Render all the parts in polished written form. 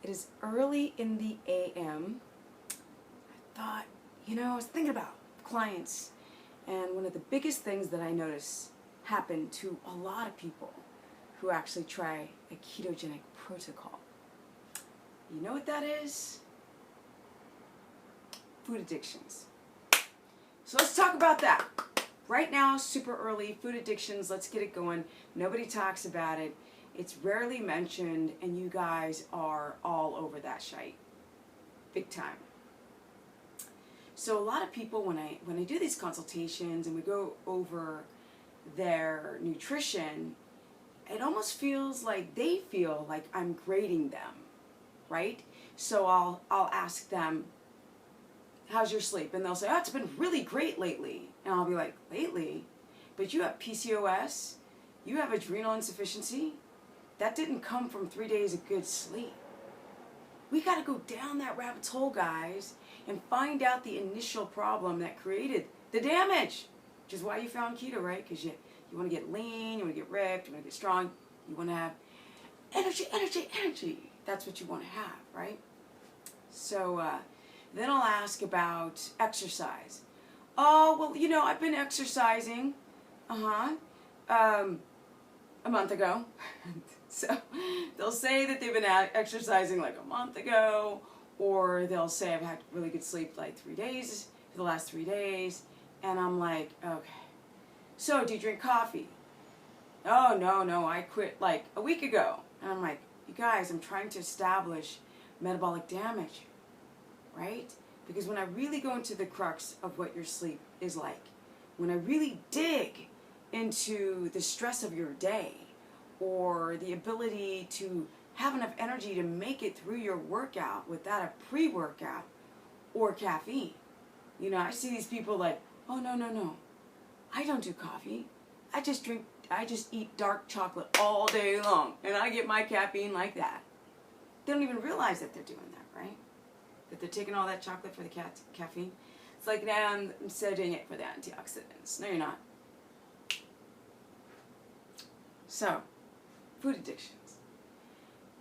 It is early in the AM. I thought, I was thinking about clients, and one of the biggest things that I notice happen to a lot of people who actually try a ketogenic protocol. You know what that is? Food addictions. So let's talk about that. Right now, super early, food addictions, let's get it going. Nobody talks about it. It's rarely mentioned, and you guys are all over that shite. Big time. So a lot of people, when I do these consultations and we go over their nutrition, it almost feels like they feel like I'm grading them, right? So I'll ask them, how's your sleep? And they'll say, oh, it's been really great lately. And I'll be like, lately? But you have PCOS, you have adrenal insufficiency. That didn't come from 3 days of good sleep. We got to go down that rabbit hole, guys, and find out the initial problem that created the damage, which is why you found keto, right? Because you want to get lean, you want to get ripped, you want to get strong, you want to have energy, energy, energy. That's what you want to have, right? So then I'll ask about exercise. Oh, well, I've been exercising, a month ago. So they'll say that they've been exercising like a month ago, or they'll say I've had really good sleep like 3 days, for the last 3 days, and I'm like, okay, so do you drink coffee? Oh, no, I quit like a week ago. And I'm like, you guys, I'm trying to establish metabolic damage, right? Because when I really go into the crux of what your sleep is like, when I really dig into the stress of your day, or the ability to have enough energy to make it through your workout without a pre-workout or caffeine. I see these people like, oh, no, I don't do coffee. I just eat dark chocolate all day long, and I get my caffeine like that. They don't even realize that they're doing that, right? That they're taking all that chocolate for the caffeine. It's like, nah, I'm doing it for the antioxidants. No, you're not. So, food addictions.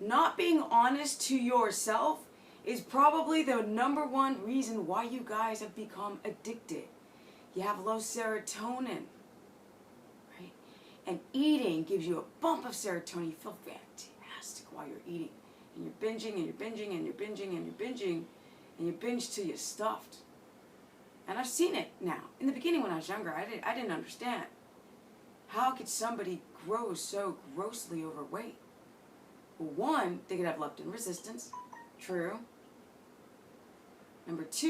Not being honest to yourself is probably the #1 reason why you guys have become addicted. You have low serotonin, right? And eating gives you a bump of serotonin. You feel fantastic while you're eating. And you're binging, and you're binging, and you're binging, and you're binging, and you binge till you're stuffed. And I've seen it now. In the beginning when I was younger, I didn't understand. How could somebody grow so grossly overweight? Well, 1, they could have leptin resistance. True. Number 2,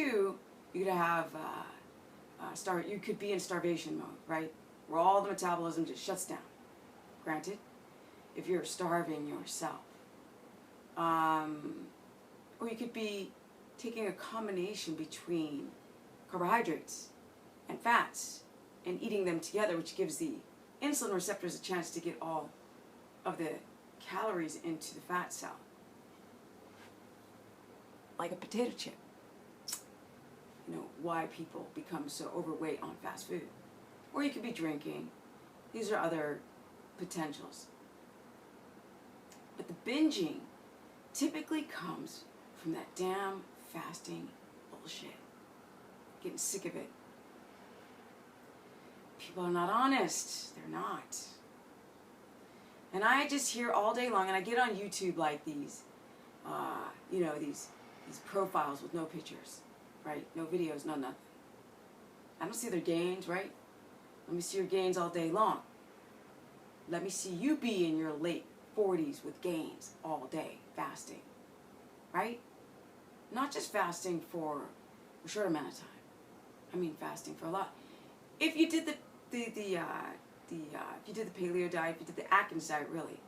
you could have you could be in starvation mode, right? Where all the metabolism just shuts down. Granted, if you're starving yourself. Or you could be taking a combination between carbohydrates and fats and eating them together, which gives the insulin receptors a chance to get all of the calories into the fat cell. Like a potato chip. Why people become so overweight on fast food. Or you could be drinking. These are other potentials. But the binging typically comes from that damn fasting bullshit. Getting sick of it. People are not honest. They're not. And I just hear all day long, and I get on YouTube like these, these profiles with no pictures, right? No videos, no nothing. I don't see their gains, right? Let me see your gains all day long. Let me see you be in your late 40s with gains all day, fasting, right? Not just fasting for a short amount of time. I mean fasting for a lot. If you did if you did the paleo diet, if you did the Atkins diet, really,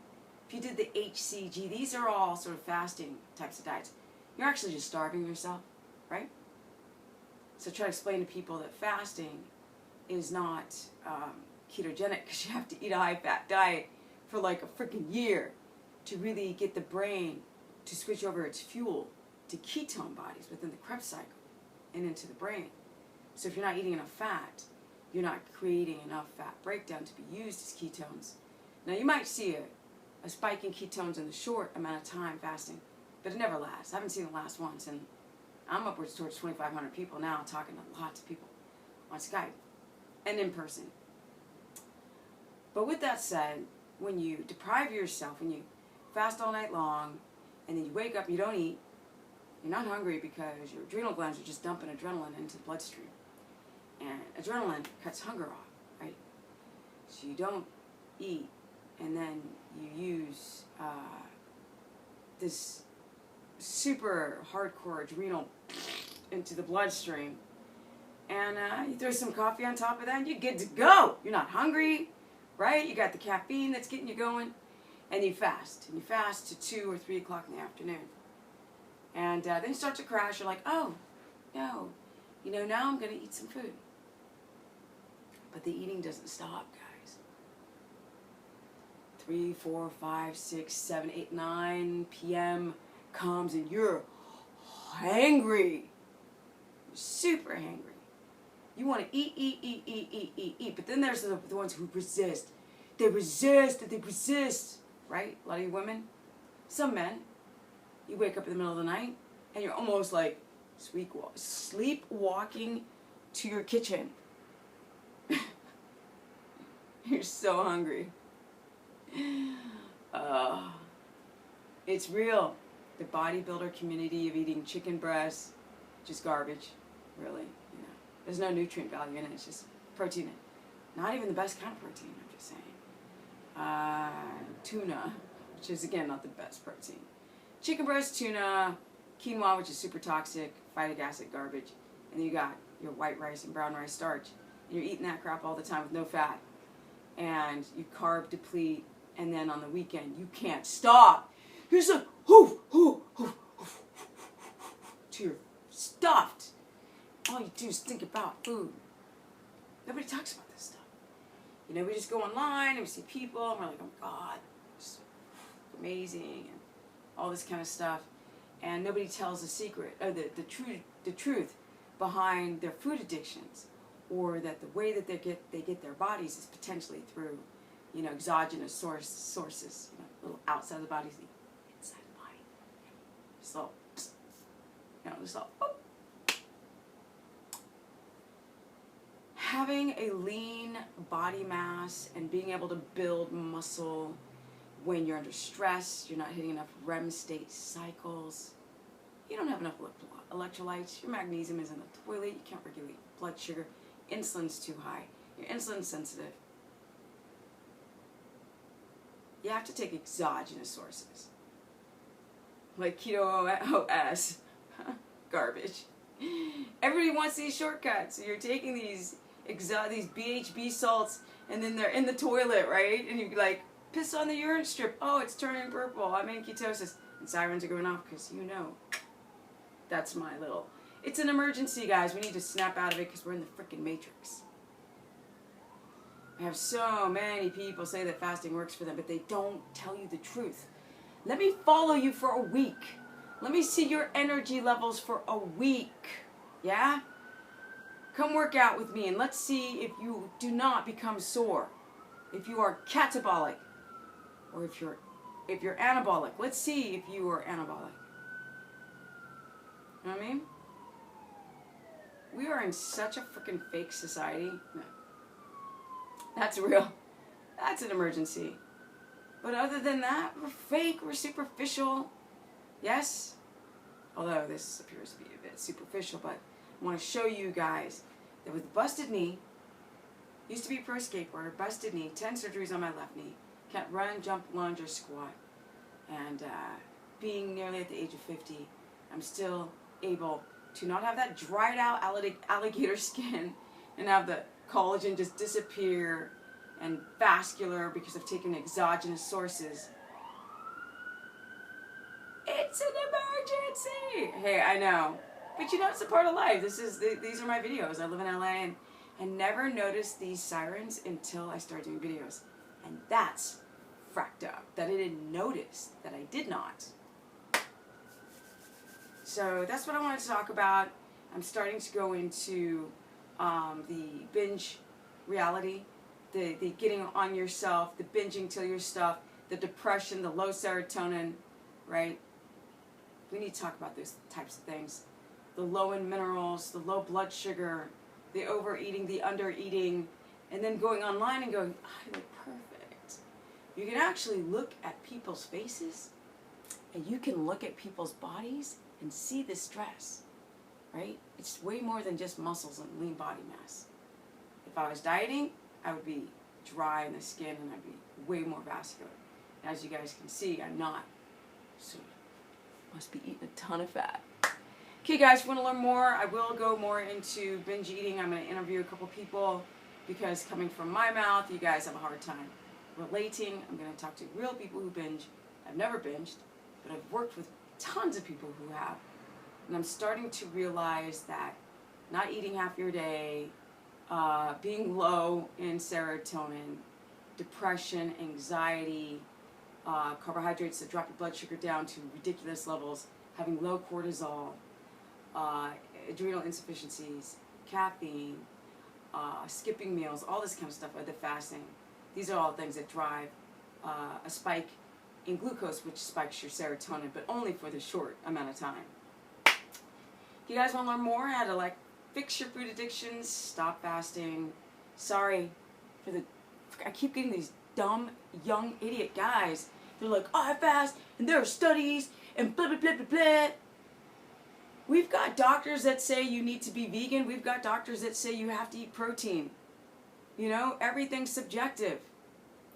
if you did the HCG, these are all sort of fasting types of diets. You're actually just starving yourself, right? So try to explain to people that fasting is not ketogenic, because you have to eat a high-fat diet for like a freaking year to really get the brain to switch over its fuel to ketone bodies within the Krebs cycle and into the brain. So if you're not eating enough fat, you're not creating enough fat breakdown to be used as ketones. Now you might see a spike in ketones in the short amount of time fasting, but it never lasts. I haven't seen it last once, and I'm upwards towards 2,500 people now, talking to lots of people on Skype and in person. But with that said, when you deprive yourself, when you fast all night long, and then you wake up, you don't eat, you're not hungry because your adrenal glands are just dumping adrenaline into the bloodstream. And adrenaline cuts hunger off, right? So you don't eat, and then you use this super hardcore adrenal into the bloodstream, and you throw some coffee on top of that, and you're good to go. You're not hungry, right? You got the caffeine that's getting you going, and you fast. And you fast to 2 or 3 o'clock in the afternoon. And then you start to crash. You're like, oh, no. You know, now I'm going to eat some food. But the eating doesn't stop, guys. 3, 4, 5, 6, 7, 8, 9 p.m. comes and you're hangry. You're super hangry. You want to eat. But then there's the ones who resist. They resist, right? A lot of you women. Some men. You wake up in the middle of the night and you're almost like sleepwalking to your kitchen. You're so hungry. It's real. The bodybuilder community of eating chicken breasts, just garbage, really. You know, there's no nutrient value in it. It's just protein. Not even the best kind of protein. I'm just saying. Tuna, which is again not the best protein. Chicken breast, tuna, quinoa, which is super toxic, phytic acid garbage, and then you got your white rice and brown rice starch, and you're eating that crap all the time with no fat, and you carb deplete, and then on the weekend you can't stop. You're just like, till you're stuffed. All you do is think about food. Nobody talks about this stuff. You know, we just go online and we see people, and we're like, oh my God, it's amazing, and all this kind of stuff, and nobody tells the secret, or the truth behind their food addictions, or that the way that they get their bodies is potentially through, you know, exogenous sources, you know, little outside the body, inside the body, just all, you know, just all. Oh. Having a lean body mass and being able to build muscle when you're under stress, you're not hitting enough REM state cycles, you don't have enough electrolytes, your magnesium is in the toilet, you can't regulate blood sugar, insulin's too high, you're insulin sensitive. You have to take exogenous sources, like Keto OS, garbage. Everybody wants these shortcuts, so you're taking these BHB salts, and then they're in the toilet, right? And you're like, piss on the urine strip. Oh, it's turning purple. I'm in ketosis. And sirens are going off because you know. That's my little... It's an emergency, guys. We need to snap out of it because we're in the freaking matrix. I have so many people say that fasting works for them, but they don't tell you the truth. Let me follow you for a week. Let me see your energy levels for a week. Yeah? Come work out with me and let's see if you do not become sore. If you are catabolic. Or if you're anabolic. Let's see if you are anabolic. You know what I mean? We are in such a freaking fake society. No. That's real. That's an emergency. But other than that, we're fake, we're superficial. Yes? Although this appears to be a bit superficial, but I want to show you guys that with busted knee, used to be a pro skateboarder, busted knee, 10 surgeries on my left knee, can't run, jump, lunge, or squat. And being nearly at the age of 50, I'm still able to not have that dried out alligator skin and have the collagen just disappear and vascular because I've taken exogenous sources. It's an emergency! Hey, I know. But you know, it's a part of life. These are my videos. I live in LA and never noticed these sirens until I started doing videos. And that's fracked up, that I didn't notice, that I did not. So that's what I wanted to talk about. I'm starting to go into the binge reality, the getting on yourself, the binging till you're stuffed, the depression, the low serotonin, right? We need to talk about those types of things. The low in minerals, the low blood sugar, the overeating, the undereating, and then going online and going, I look perfect. You can actually look at people's faces, and you can look at people's bodies and see the stress, right? It's way more than just muscles and lean body mass. If I was dieting, I would be dry in the skin and I'd be way more vascular. And as you guys can see, I'm not. So must be eating a ton of fat. Okay guys, if you want to learn more, I will go more into binge eating. I'm going to interview a couple people because coming from my mouth, you guys have a hard time relating. I'm going to talk to real people who binge. I've never binged, but I've worked with tons of people who have. And I'm starting to realize that not eating half your day, being low in serotonin, depression, anxiety, carbohydrates that drop your blood sugar down to ridiculous levels, having low cortisol, adrenal insufficiencies, caffeine, skipping meals, all this kind of stuff, the fasting. These are all things that drive a spike in glucose, which spikes your serotonin, but only for the short amount of time. If you guys want to learn more how to fix your food addictions, stop fasting. Sorry for I keep getting these dumb, young, idiot guys. They're like, oh, I fast, and there are studies, and blah, blah, blah, blah, blah. We've got doctors that say you need to be vegan. We've got doctors that say you have to eat protein. You know, everything's subjective.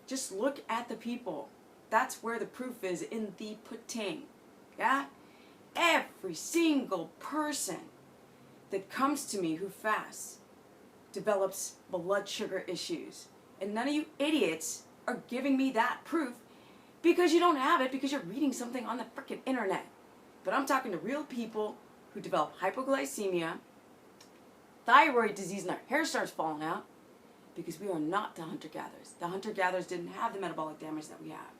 Just look at the people. That's where the proof is, in the pudding. Yeah? Every single person that comes to me who fasts develops blood sugar issues. And none of you idiots are giving me that proof because you don't have it, because you're reading something on the frickin' internet. But I'm talking to real people who develop hypoglycemia, thyroid disease, and their hair starts falling out because we are not the hunter-gatherers. The hunter-gatherers didn't have the metabolic damage that we have.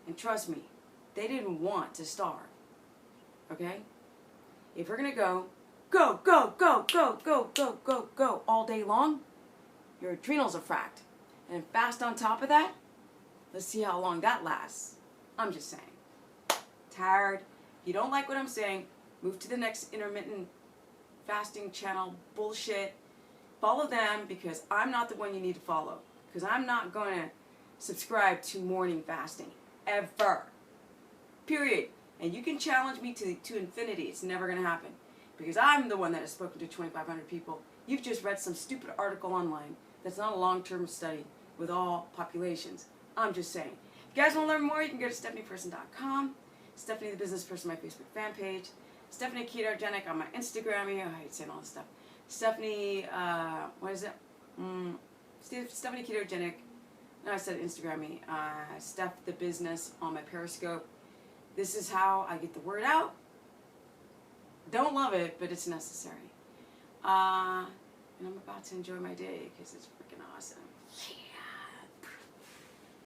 And trust me, they didn't want to starve. Okay? If you're going to go all day long, your adrenals are fracked. And fast on top of that, let's see how long that lasts. I'm just saying. Tired. If you don't like what I'm saying, move to the next intermittent fasting channel bullshit. Follow them, because I'm not the one you need to follow. Because I'm not going to subscribe to morning fasting. Ever. Period. And you can challenge me to infinity. It's never going to happen. Because I'm the one that has spoken to 2,500 people. You've just read some stupid article online that's not a long-term study with all populations. I'm just saying. If you guys want to learn more, you can go to StephaniePerson.com. Stephanie the Business Person, my Facebook fan page. Stephanie KETOGENIC on my Instagram. I hate saying all this stuff. Stephanie, what is it? Stephanie KETOGENIC. No, I said Instagram me. Steph the Business on my Periscope. This is how I get the word out. Don't love it, but it's necessary. And I'm about to enjoy my day because it's freaking awesome.